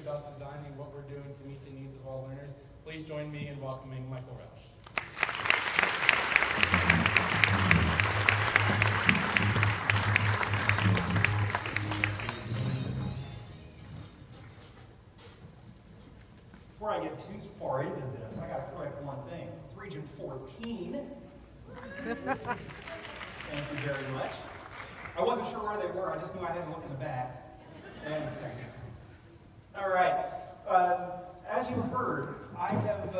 about designing what we're doing to meet the needs of all learners. Please join me in welcoming Michael Rausch. Before I get too far into this, I got to correct one thing. It's Region 14. Thank you very much. I wasn't sure where they were. I just knew I had to look in the back. And, all right. As you heard, I have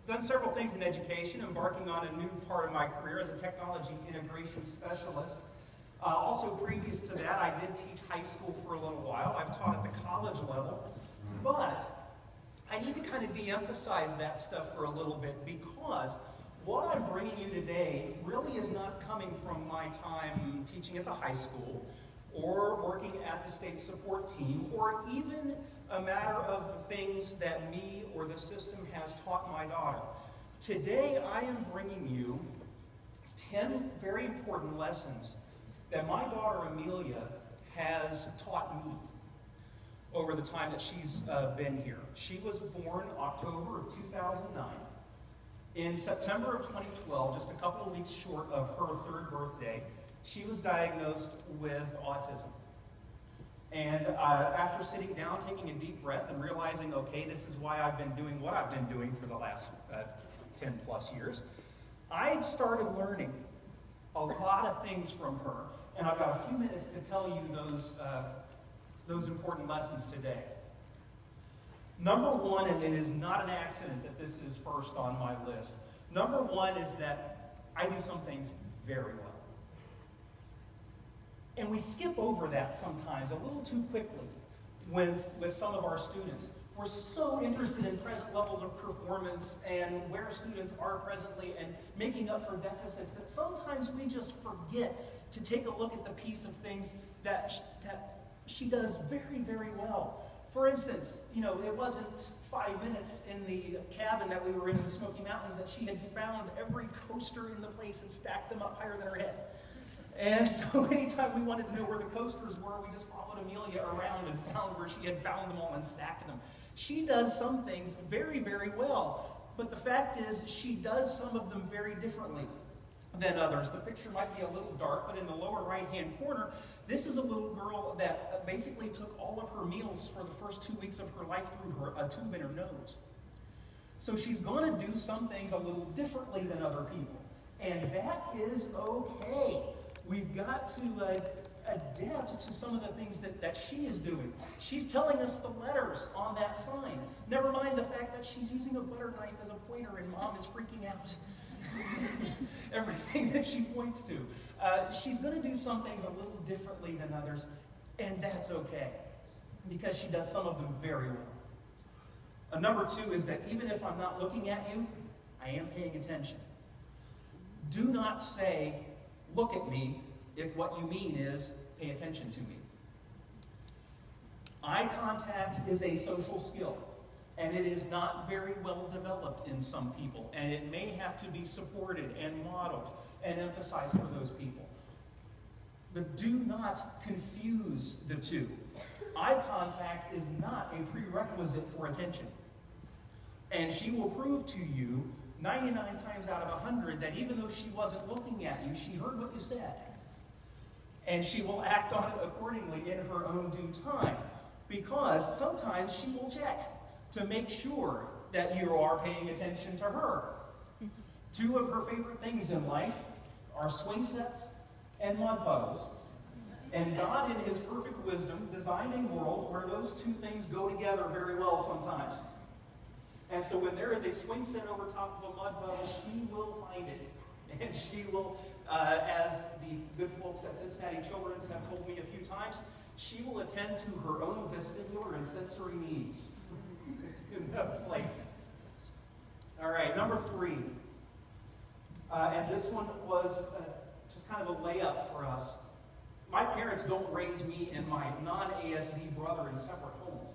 done several things in education, embarking on a new part of my career as a technology integration specialist. Also, previous to that, I did teach high school for a little while. I've taught at the college level. But I need to kind of de-emphasize that stuff for a little bit, because what I'm bringing you today really is not coming from my time teaching at the high school or working at the state support team, or even a matter of the things that me or the system has taught my daughter. Today I am bringing you 10 very important lessons that my daughter Amelia has taught me over the time that she's been here. She was born October of 2009. In September of 2012, just a couple of weeks short of her 3rd birthday, she was diagnosed with autism. And after sitting down, taking a deep breath, and realizing, okay, this is why I've been doing what I've been doing for the last 10 plus years, I started learning a lot of things from her. And I've got a few minutes to tell you those important lessons today. Number one, and it is not an accident that this is first on my list. Number one is that I do some things very well. And we skip over that sometimes a little too quickly with some of our students. We're so interested in present levels of performance and where students are presently and making up for deficits that sometimes we just forget to take a look at the piece of things that she does very, very well. For instance, it wasn't 5 minutes in the cabin that we were in the Smoky Mountains that she had found every coaster in the place and stacked them up higher than her head. And so anytime we wanted to know where the coasters were, we just followed Amelia around and found where she had found them all and stacked them. She does some things very, very well. But the fact is, she does some of them very differently than others. The picture might be a little dark, but in the lower right-hand corner, this is a little girl that basically took all of her meals for the first 2 weeks of her life through a tube in her nose. So she's going to do some things a little differently than other people. And that is okay. We've got to adapt to some of the things that she is doing. She's telling us the letters on that sign. Never mind the fact that she's using a butter knife as a pointer and Mom is freaking out. Everything that she points to. She's going to do some things a little differently than others, and that's okay, because she does some of them very well. Number two is that even if I'm not looking at you, I am paying attention. Do not say, look at me, if what you mean is pay attention to me. Eye contact is a social skill. And it is not very well developed in some people. And it may have to be supported and modeled and emphasized for those people. But do not confuse the two. Eye contact is not a prerequisite for attention. And she will prove to you 99 times out of 100 that even though she wasn't looking at you, she heard what you said. And she will act on it accordingly in her own due time. Because sometimes she will check to make sure that you are paying attention to her. Two of her favorite things in life are swing sets and mud puddles. And God, in his perfect wisdom, designed a world where those two things go together very well sometimes. And so when there is a swing set over top of a mud puddle, she will find it. And she will, as the good folks at Cincinnati Children's have told me a few times, she will attend to her own vestibular and sensory needs in those places. All right, number three. And this one was just kind of a layup for us. My parents don't raise me and my non-ASD brother in separate homes.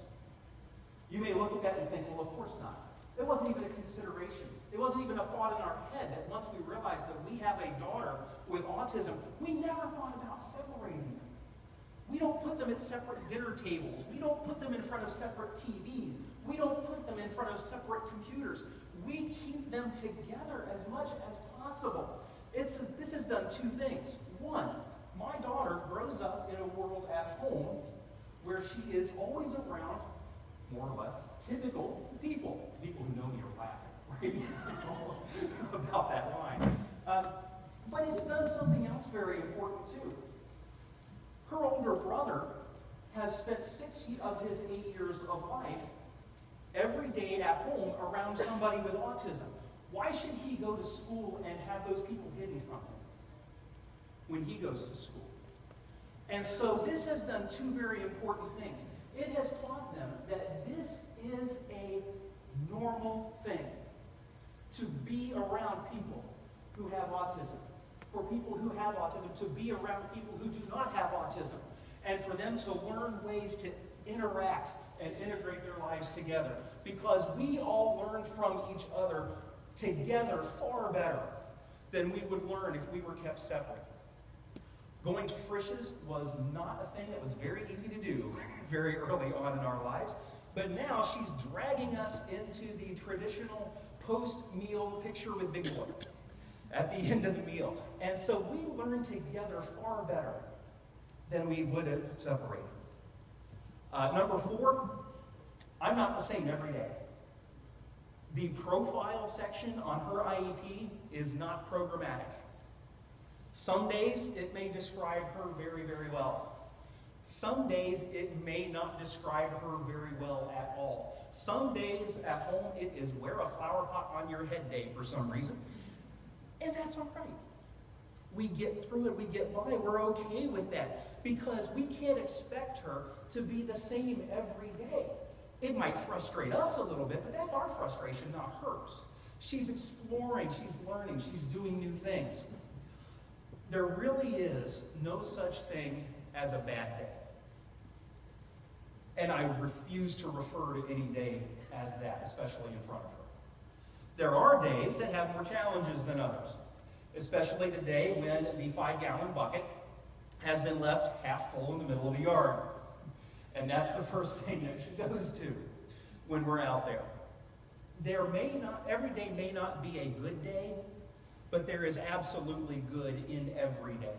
You may look at that and think, well, of course not. It wasn't even a consideration. It wasn't even a thought in our head that once we realized that we have a daughter with autism, we never thought about separating them. We don't put them at separate dinner tables. We don't put them in front of separate TVs. We don't put them in front of separate computers. We keep them together as much as possible. This has done two things. One, my daughter grows up in a world at home where she is always around, more or less, typical people. People who know me are laughing, right? About that line. But it's done something else very important too. Her older brother has spent 6 of his 8 years of life every day at home around somebody with autism. Why should he go to school and have those people hidden from him when he goes to school? And so this has done two very important things. It has taught them that this is a normal thing to be around people who have autism. For people who have autism to be around people who do not have autism. And for them to learn ways to interact and integrate their lives together. Because we all learn from each other together far better than we would learn if we were kept separate. Going to Frisch's was not a thing that was very easy to do very early on in our lives. But now she's dragging us into the traditional post-meal picture with Big Boy at the end of the meal. And so we learn together far better than we would have separated. Number 4, I'm not the same every day. The profile section on her IEP is not programmatic. Some days it may describe her very, very well. Some days it may not describe her very well at all. Some days at home it is wear a flower pot on your head day for some reason. And that's all right. We get through it, we get by, we're okay with that. Because we can't expect her to be the same every day. It might frustrate us a little bit, but that's our frustration, not hers. She's exploring, she's learning, she's doing new things. There really is no such thing as a bad day. And I refuse to refer to any day as that, especially in front of her. There are days that have more challenges than others, especially the day when the 5-gallon bucket has been left half full in the middle of the yard. And that's the first thing that she goes to when we're out there. Every day may not be a good day, but there is absolutely good in every day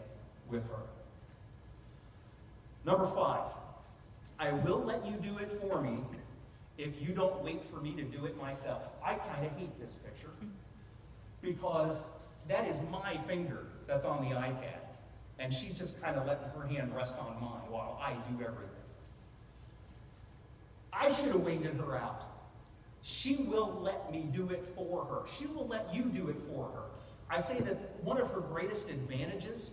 with her. Number 5, I will let you do it for me if you don't wait for me to do it myself. I kind of hate this picture because that is my finger that's on the iPad. And she's just kind of letting her hand rest on mine while I do everything. I should have waited her out. She will let me do it for her. She will let you do it for her. I say that one of her greatest advantages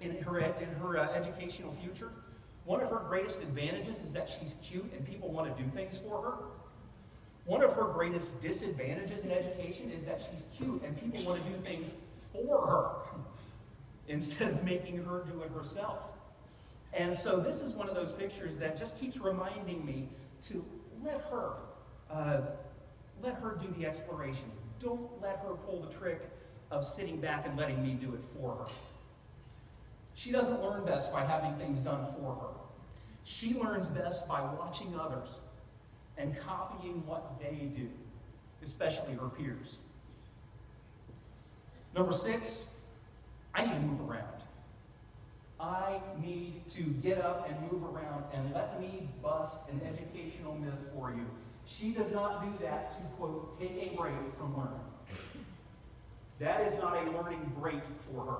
in her educational future, one of her greatest advantages is that she's cute and people want to do things for her. One of her greatest disadvantages in education is that she's cute and people want to do things for her instead of making her do it herself. And so this is one of those pictures that just keeps reminding me to let her do the exploration. Don't let her pull the trick of sitting back and letting me do it for her. She doesn't learn best by having things done for her. She learns best by watching others and copying what they do, especially her peers. Number 6, I need to move around. I need to get up and move around and let me bust an educational myth for you. She does not do that to, quote, take a break from learning. That is not a learning break for her.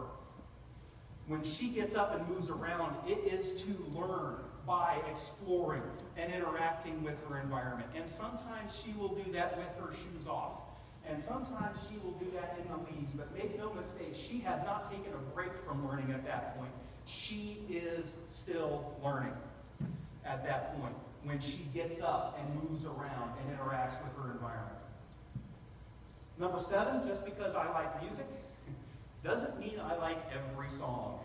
When she gets up and moves around, it is to learn by exploring and interacting with her environment. And sometimes she will do that with her shoes off. And sometimes she will do that in the leaves. But make no mistake, she has not taken a break from learning at that point. She is still learning at that point when she gets up and moves around and interacts with her environment. Number 7, just because I like music doesn't mean I like every song.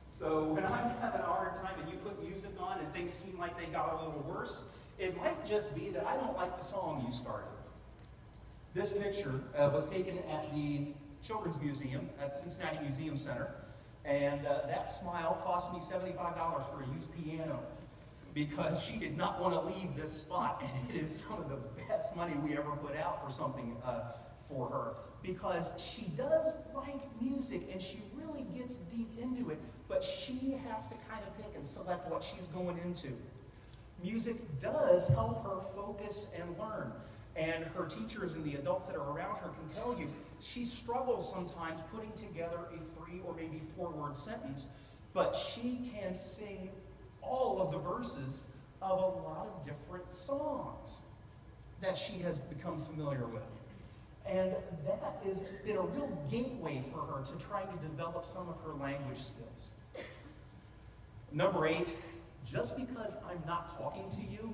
So when I'm having a hard time and you put music on and things seem like they got a little worse, it might just be that I don't like the song you started. This picture was taken at the Children's Museum at Cincinnati Museum Center. And that smile cost me $75 for a used piano because she did not want to leave this spot. And it is some of the best money we ever put out for something for her, because she does like music and she really gets deep into it, but she has to kind of pick and select what she's going into. Music does help her focus and learn. And her teachers and the adults that are around her can tell you she struggles sometimes putting together a 3 or maybe 4-word sentence, but she can sing all of the verses of a lot of different songs that she has become familiar with. And that has been a real gateway for her to trying to develop some of her language skills. Number 8, just because I'm not talking to you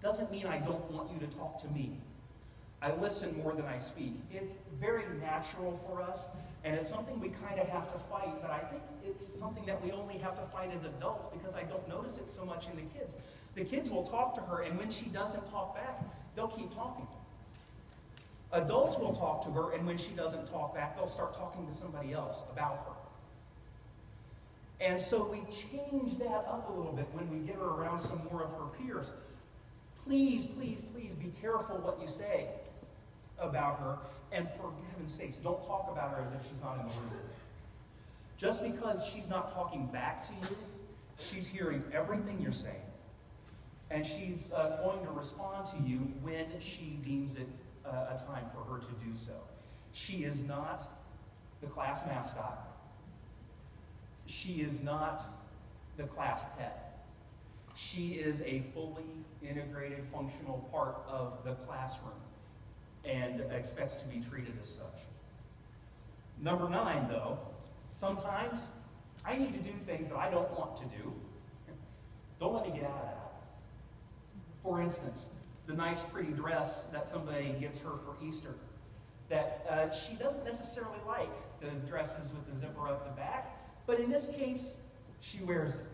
doesn't mean I don't want you to talk to me. I listen more than I speak. It's very natural for us, and it's something we kind of have to fight, but I think it's something that we only have to fight as adults because I don't notice it so much in the kids. The kids will talk to her, and when she doesn't talk back, they'll keep talking. Adults will talk to her, and when she doesn't talk back, they'll start talking to somebody else about her. And so we change that up a little bit when we get her around some more of her peers. Please, please, please be careful what you say about her, and for heaven's sakes, don't talk about her as if she's not in the room. Just because she's not talking back to you, she's hearing everything you're saying, and she's going to respond to you when she deems it a time for her to do so. She is not the class mascot. She is not the class pet. She is a fully integrated, functional part of the classroom and expects to be treated as such. Number 9, though, sometimes I need to do things that I don't want to do. Don't let me get out of that. For instance, the nice pretty dress that somebody gets her for Easter that she doesn't necessarily like, the dresses with the zipper up the back, but in this case, she wears it.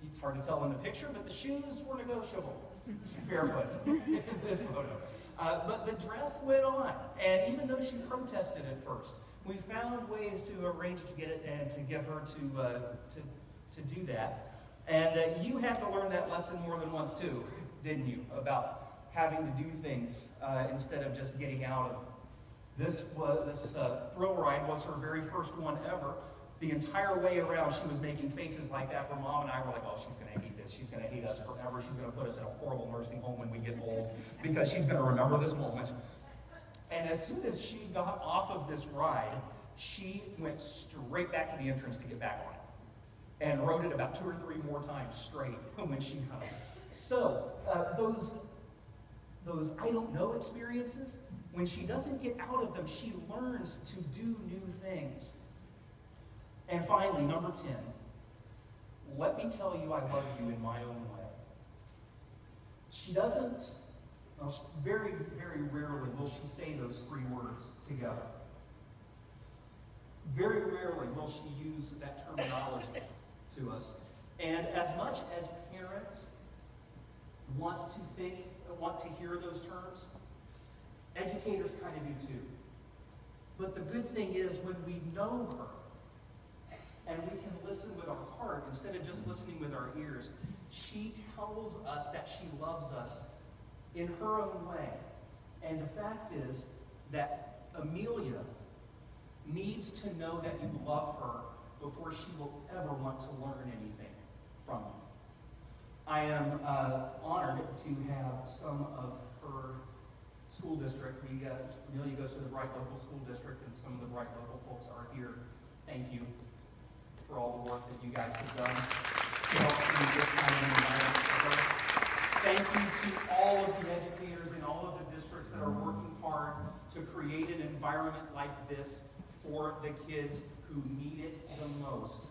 It's hard to tell in the picture, but the shoes were negotiable. She's barefoot in this photo. But the dress went on, and even though she protested at first, we found ways to arrange to get it and to get her to do that. And you had to learn that lesson more than once too, didn't you? About having to do things instead of just getting out of them. This thrill ride was her very first one ever. The entire way around, she was making faces like that where Mom and I were like, oh, she's going to hate this. She's going to hate us forever. She's going to put us in a horrible nursing home when we get old because she's going to remember this moment. And as soon as she got off of this ride, she went straight back to the entrance to get back on it and rode it about 2 or 3 more times straight when she got it. So those I don't know experiences, when she doesn't get out of them, she learns to do new things. And finally, number 10, let me tell you I love you in my own way. She doesn't, very, very rarely will she say those 3 words together. Very rarely will she use that terminology to us. And as much as parents want to hear those terms, educators kind of do too. But the good thing is when we know her, and we can listen with our heart instead of just listening with our ears, she tells us that she loves us in her own way. And the fact is that Amelia needs to know that you love her before she will ever want to learn anything from you. I am honored to have some of her school district. Amelia goes to the Bright Local School District, and some of the Bright Local folks are here. Thank you for all the work that you guys have done to help create this kind of environment for her. Thank you to all of the educators in all of the districts that are working hard to create an environment like this for the kids who need it the most.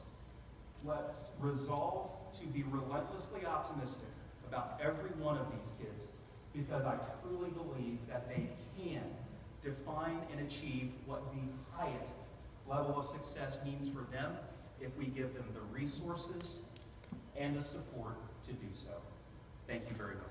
Let's resolve to be relentlessly optimistic about every one of these kids, because I truly believe that they can define and achieve what the highest level of success means for them if we give them the resources and the support to do so. Thank you very much.